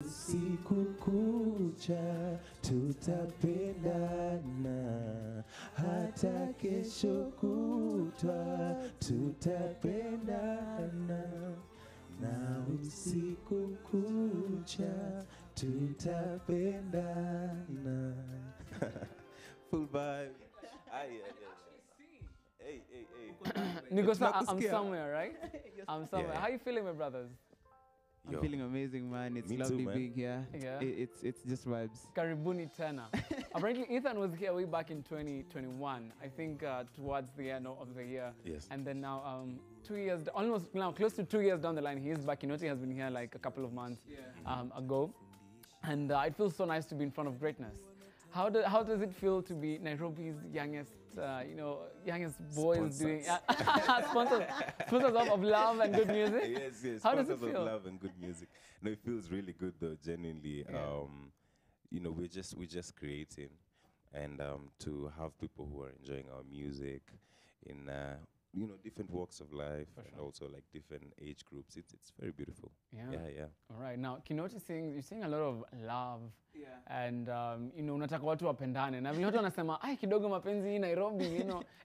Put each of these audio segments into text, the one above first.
Siku kucha tutapendana, hata kesho kutwa tutapendana, na usiku kucha tutapendana. Full vibe. Ay. Hey. Because I'm somewhere, right? I'm somewhere. Yeah. How you feeling, my brothers? I'm feeling amazing, man. It's lovely being here. Yeah. It's just vibes. Karibuni tena. Apparently, Ethan was here way back in 2021. I think towards the end of the year. Yes. And then now, 2 years, almost now close to 2 years down the line, he is back. Kinoti has been here like a couple of months ago, and it feels so nice to be in front of greatness. How does it feel to be Nairobi's youngest, youngest boys doing sponsors of love and good music? Yes. How does it Sponsors feel? of love and good music. No, it feels really good though. Genuinely, we're just creating, and to have people who are enjoying our music in different walks of life, and also like different age groups. It's very beautiful. Yeah. All right. Now, Kinoti sings, you sing a lot of love. And unataka watu wapendane. Na vile watu wanasema, ai kidogo mapenzi hii Nairobi,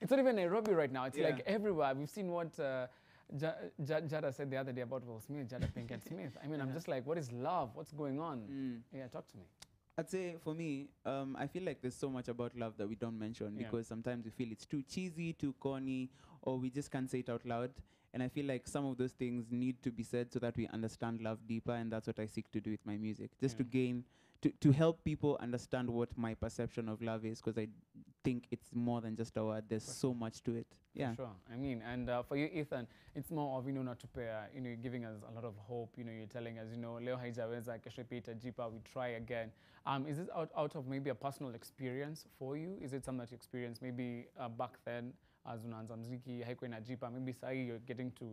It's not even Nairobi right now. It's like everywhere. We've seen what Jada said the other day about Will Smith, Jada Pinkett Smith. I mean, I'm just like, what is love? What's going on? Yeah, talk to me. I'd say for me, I feel like there's so much about love that we don't mention because sometimes we feel it's too cheesy, too corny, or we just can't say it out loud. And I feel like some of those things need to be said so that we understand love deeper, and that's what I seek to do with my music. Just to gain, to help people understand what my perception of love is, because I think it's more than just a word. There's so much to it. Yeah. For sure. I mean, and for you, Ethan, it's more of, not to pay, you're giving us a lot of hope. You're telling us, leo haijaweza, kesho pia itajipa, we try again. Is this out of maybe a personal experience for you? Is it something that you experienced maybe back then as unaanza muziki, haikuwa inajipa, maybe sahi you're getting to,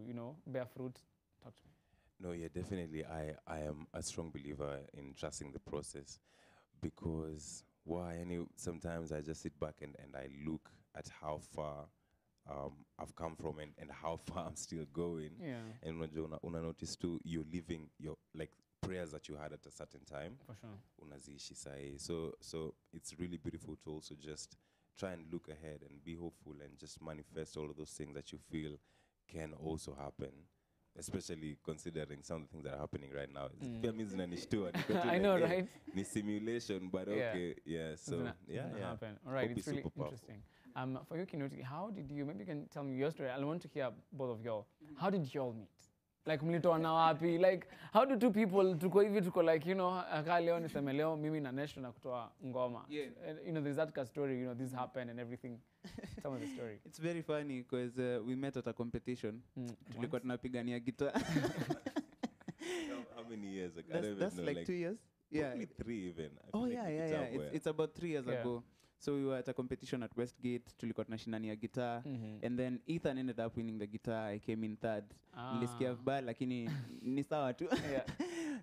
bear fruit? Talk to me. No, yeah, definitely. I am a strong believer in trusting the process, because sometimes I just sit back and I look at how far I've come from and how far I'm still going. Yeah. And una notice too, you're living your like prayers that you had at a certain time. For sure. Unaziishi sahi. So it's really beautiful to also just try and look ahead and be hopeful and just manifest all of those things that you feel can also happen. Especially considering some of the things that are happening right now. I know, right? Ni simulation, but okay, yeah. So happen. All right, it's really interesting. For you, Kinoti, how did you? Maybe you can tell me your story. I want to hear both of y'all. How did y'all meet? Like mlitoana wapi? Like how do two people tuko like aka leo niseme leo mimi na Nesh na kutoa ngoma. There's that story. This happened and everything. Tell me the story. It's very funny because we met at a competition. Tulikuwa tunapigania guitar. How many years ago? That's like 2 years. Yeah. Probably 3 even. It's about 3 years ago. So we were at a competition at Westgate. Tulikuwa tunashindania guitar. And then Ethan ended up winning the guitar. I came in third. Nilisikia vibaya lakini ni sawa tu.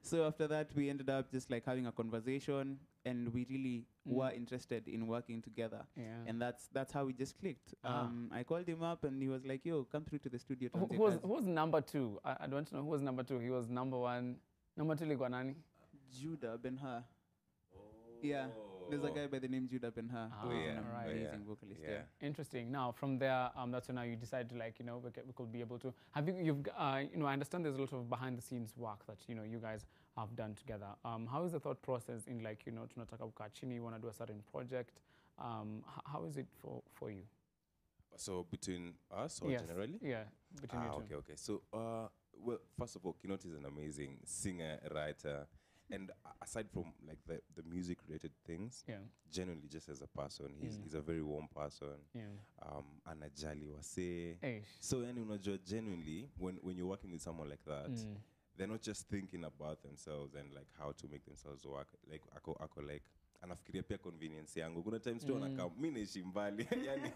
So after that, we ended up just like having a conversation, and we really were interested in working together. And that's how we just clicked. I called him up and he was like, yo, come through to the studio. Who was number two? I don't know who was number two. He was number one. Number two likuwa nani? Judah Ben-Hur. Yeah. There's a guy by the name Judah Ben-Hur. Amazing vocalist. Yeah. Interesting. Now, from there, that's when now you decide to we could be able to. I understand there's a lot of behind-the-scenes work that you guys have done together. How is the thought process in tunataka kukaa chini, you want to do a certain project? How is it for you? So between us or generally? Yeah, between you two. Okay. So, well, first of all, Kinoti is an amazing singer, writer. And aside from like the music related things, genuinely just as a person, he's a very warm person. Anajali wase. So genuinely when you're working with someone like that, they're not just thinking about themselves and like how to make themselves work. Like ako like anafikiria pia convenience yangu. Kuna times tu anakam mimi naishi mbali yani,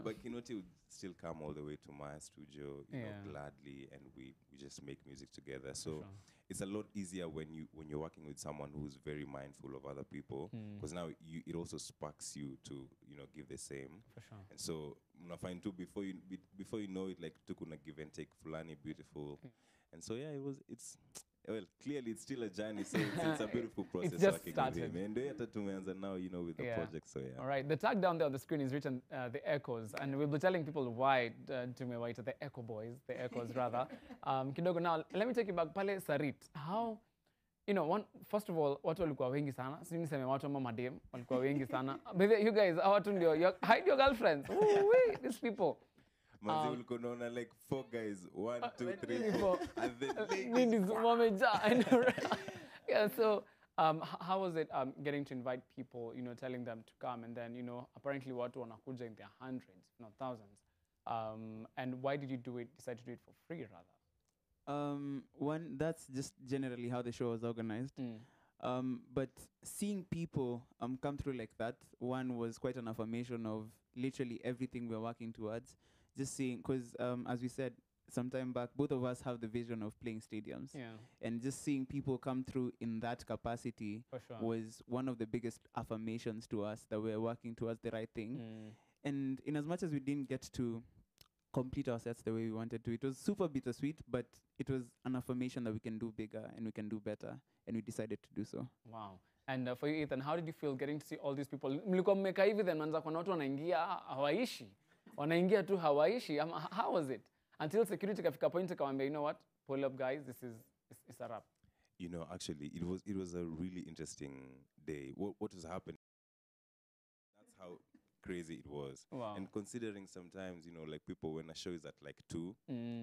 but Kinoti would still come all the way to my studio, gladly, and we just make music together. So it's a lot easier when you're working with someone who's very mindful of other people, because now it also sparks you to give the same. For sure. And so find too before you know it, like tukuna give and take fulani beautiful. And so yeah, well, clearly it's still a journey, so it's a beautiful process. It's just working started. with him. And now, with the project, so yeah. All right, the tag down there on the screen is written The Echoes, and we'll be telling people why tumewaita the Echo Boys, the Echoes rather. Kidogo, now, let me take you back, pale Sarit. How, first of all, watu walikuwa wengi sana. Sisi niseme watu ama madem, walikuwa wengi sana. Baby, you guys, watu ndio, hide your girlfriends. Ooh, wait, these people. Manzi ulikuwa unaona like 4 guys, 1, 2, 3, 4, and then ladies wameja. I know, right? Yeah, so how was it getting to invite people, telling them to come, and then, apparently watu wanakuja in their hundreds, if not thousands. And why did you decide to do it for free rather? One, that's just generally how the show was organized. But seeing people come through like that, one was quite an affirmation of literally everything we're working towards. Just seeing, because as we said some time back, both of us have the vision of playing stadiums. Yeah. And just seeing people come through in that capacity was one of the biggest affirmations to us that we're working towards the right thing. And in as much as we didn't get to complete our sets the way we wanted to, it was super bittersweet, but it was an affirmation that we can do bigger and we can do better, and we decided to do so. Wow. And for you, Ethan, how did you feel getting to see all these people? Mlikuwa mmeka hivi, then manza kuna watu wanaingia hawaishi. Wanaingia tu hawaishi. How was it? Until security kafika point akamwambia, you know what? Pull up, guys. This is a wrap. Actually, it was a really interesting day. What was happening? That's how crazy it was. Wow. And considering sometimes, like people, when a show is at like 2,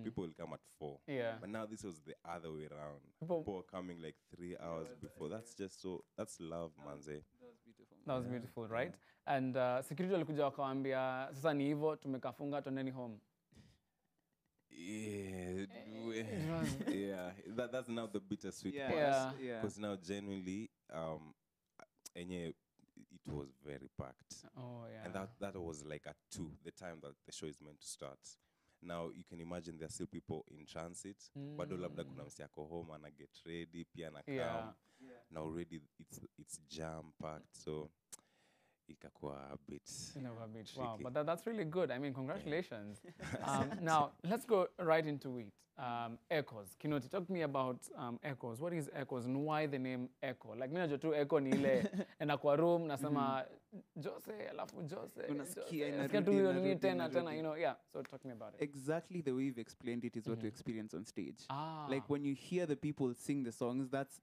people will come at 4. Yeah. But now this was the other way around. People are coming like 3 hours before. That's just that's love, manze. That was beautiful. That was beautiful, right? And security walikuja wakawambia, sasa ni hivyo, tumekafunga, twendeni home. Yeah, that's now the bittersweet part. Yeah. Because now genuinely, it was very packed. Oh yeah. And that was like at 2, the time that the show is meant to start. Now you can imagine there are still people in transit. Bado labda kuna msi ako home ana get ready, pia na come. Now already it's jam packed, so ikakuwa a bit. Wow, but that's really good. I mean, congratulations. Now let's go right into it. Echoes. Kinoti, talk to me about Echoes. What is Echoes and why the name Echo? Like, mimi najua tu Echo ni ile enda kwa room nasema Jose, alafu Jose. Unasikia tena, yeah. So talk to me about it. Exactly the way you've explained it is what you experience on stage. Like when you hear the people sing the songs, that's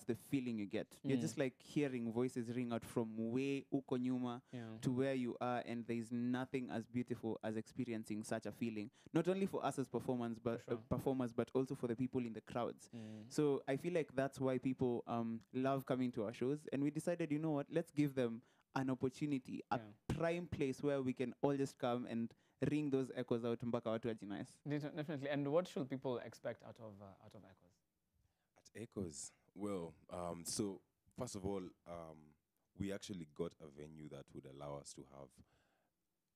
the feeling you get. You're just like hearing voices ring out from way uko nyuma to where you are, and there's nothing as beautiful as experiencing such a feeling. Not only for us as performers, but also for the people in the crowds. So I feel like that's why people love coming to our shows, and we decided, you know what, let's give them an opportunity, a prime place where we can all just come and ring those echoes out mpaka watu wajinais. Definitely. And what should people expect out of Echoes? At Echoes, well, so first of all, we actually got a venue that would allow us to have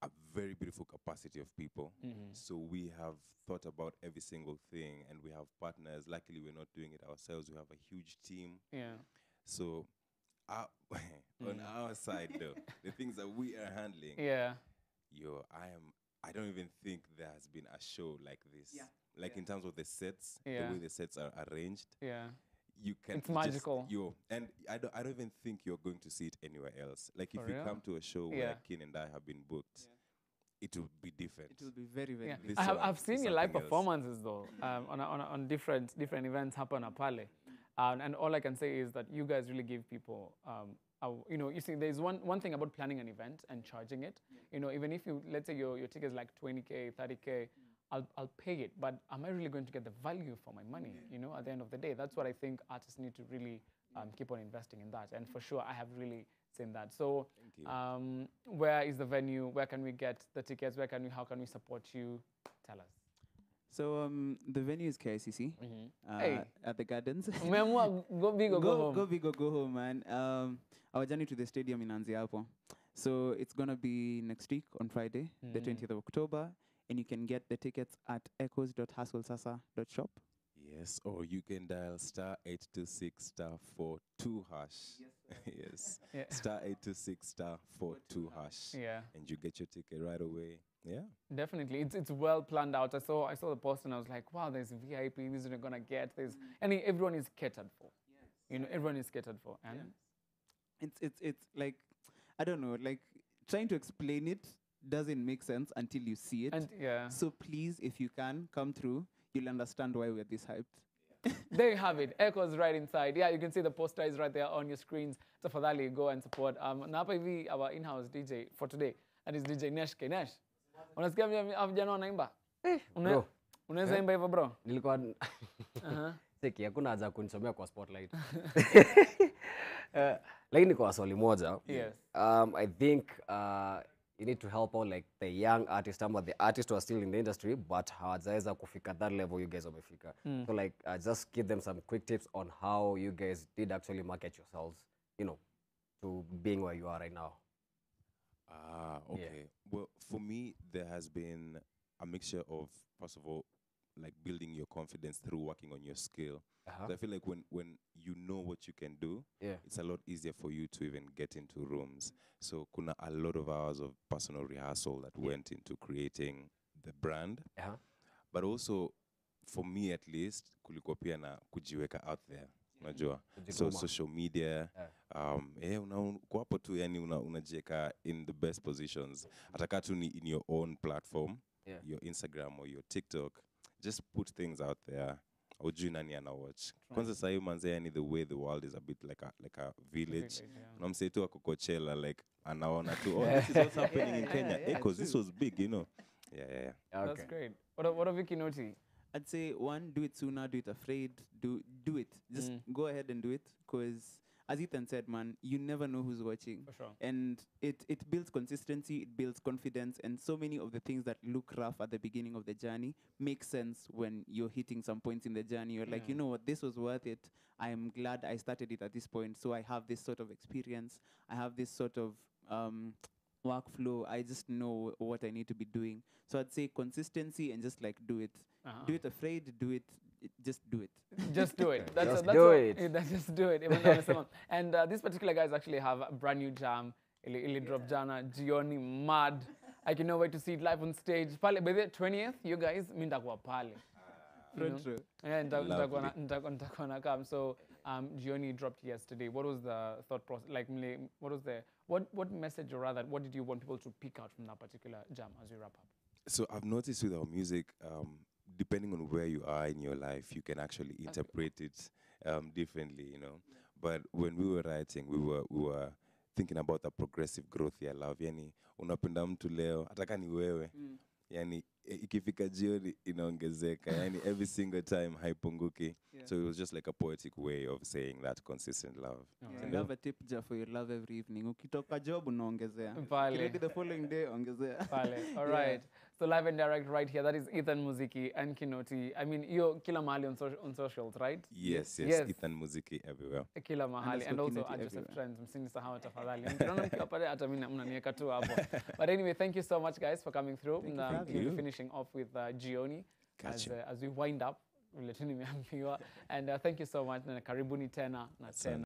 a very beautiful capacity of people. So we have thought about every single thing, and we have partners. Luckily, we're not doing it ourselves. We have a huge team. Yeah. So on our side, though, the things that we are handling, I don't even think there has been a show like this. Yeah. Like in terms of the sets, the way the sets are arranged. Yeah. You can. It's magical. And I don't even think you're going to see it anywhere else. Like if you come to a show where Kin and I have been booked, it will be different. It will be very, very different. I've seen your live performances though, on different events happen at Pale. And all I can say is that you guys really give people, you see, there's one thing about planning an event and charging it. Even if let's say your ticket is like 20K, 30K, I'll pay it, but am I really going to get the value for my money? At the end of the day, that's what I think artists need to really keep on investing in that. And for sure, I have really seen that. So, where is the venue? Where can we get the tickets? How can we support you? Tell us. So the venue is KICC at the Gardens. Go big or go home. Go big or go home, man. Our journey to the stadium in Anziapo. So it's gonna be next week on Friday, the 20th of October. And you can get the tickets at echoes.hustlesasa.shop. Yes, or you can dial *826*42#. Yes, Yeah. *826*42#. Yeah. And you get your ticket right away. Yeah. Definitely, it's well planned out. I saw the post and I was like, wow, there's VIP. This is what you're gonna get. There's everyone is catered for. Yes. You know, everyone is catered for. And it's like, I don't know, like trying to explain it doesn't make sense until you see it. And yeah. So please, if you can come through, you'll understand why we're this hyped. There you have it. Echo's right inside. Yeah, you can see the poster is right there on your screens. So for that, go and support. Na hapa hivi our in-house DJ for today. That is DJ Nesh K. Nesh. Unasikia vijana wanaimba? Unaweza imba hivyo bro? Nilikuwa siki hakuna haja kunisomea kwa spotlight. Lakini kwa swali moja. Yes. I think you need to help out like the young artists or the artists who are still in the industry but hawajaweza kufika that level you guys wamefika. So like just give them some quick tips on how you guys did actually market yourselves, you know, to being where you are right now. Okay. Yeah. Well, for me, there has been a mixture of, first of all, like building your confidence through working on your skill. So I feel like when you know what you can do, it's a lot easier for you to even get into rooms. So kuna a lot of hours of personal rehearsal that went into creating the brand. But also, for me at least, kulikuwa pia na kujiweka out there. Unajua? So social media, kwa hapo tu yani unajiweka in the best positions. Ataka tu ni in your own platform, your Instagram or your TikTok. Just put things out there. Ujui nani ana watch. Kwanza sasa hivi manze yani the way the world is a bit like a village. Unamsee tu ako Coachella like anaona tu, this is what's happening in Kenya. Because this was big, you know. Yeah. Okay. That's great. What have you Kinoti? I'd say one, do it sooner, do it afraid, do it. Just go ahead and do it, because as Ethan said, man, you never know who's watching. For sure. And it builds consistency, it builds confidence, and so many of the things that look rough at the beginning of the journey make sense when you're hitting some points in the journey. You're like, you know what, this was worth it. I am glad I started it at this point, so I have this sort of experience. I have this sort of workflow. I just know what I need to be doing. So I'd say consistency and just like do it. Do it afraid, do it, just do it. Just do it. Just do it. Just do it. Even though and these particular guys actually have a brand new jam. Ili drop jana, Gioni, mad. I cannot wait to see it live on stage. Pale, by the 20th, you guys, mindakuwa pale. Front row. Yeah, nitakuwa come. So, Gioni dropped yesterday. What was the thought process? Like, what message, or rather, what did you want people to pick out from that particular jam as we wrap up? So I've noticed with our music, depending on where you are in your life, you can actually interpret it differently, you know. But when we were writing, we were thinking about the progressive growth ya love. Yani, unapenda mtu leo, ataka ni wewe. Yani, ikifika jioni inaongezeka. Yani, every single time haipunguki. So it was just like a poetic way of saying that consistent love. You have a tip jar for your love every evening. Ukitoka job unaongezea. Ready the following day ongezea. All right. So live and direct right here. That is Ethan Muziki and Kinoti. I mean, you're kila mahali on socials, right? Yes. Ethan Muziki everywhere. Kila mahali. And also at Joseph Trends. Msinisahau tafadhali. Nikiona mkiwa pale hata mimi mnaniweka tu hapo. But anyway, thank you so much guys for coming through. Thank you. Finishing off with Gioni as we wind up. And thank you so much. Na karibuni tena na tena.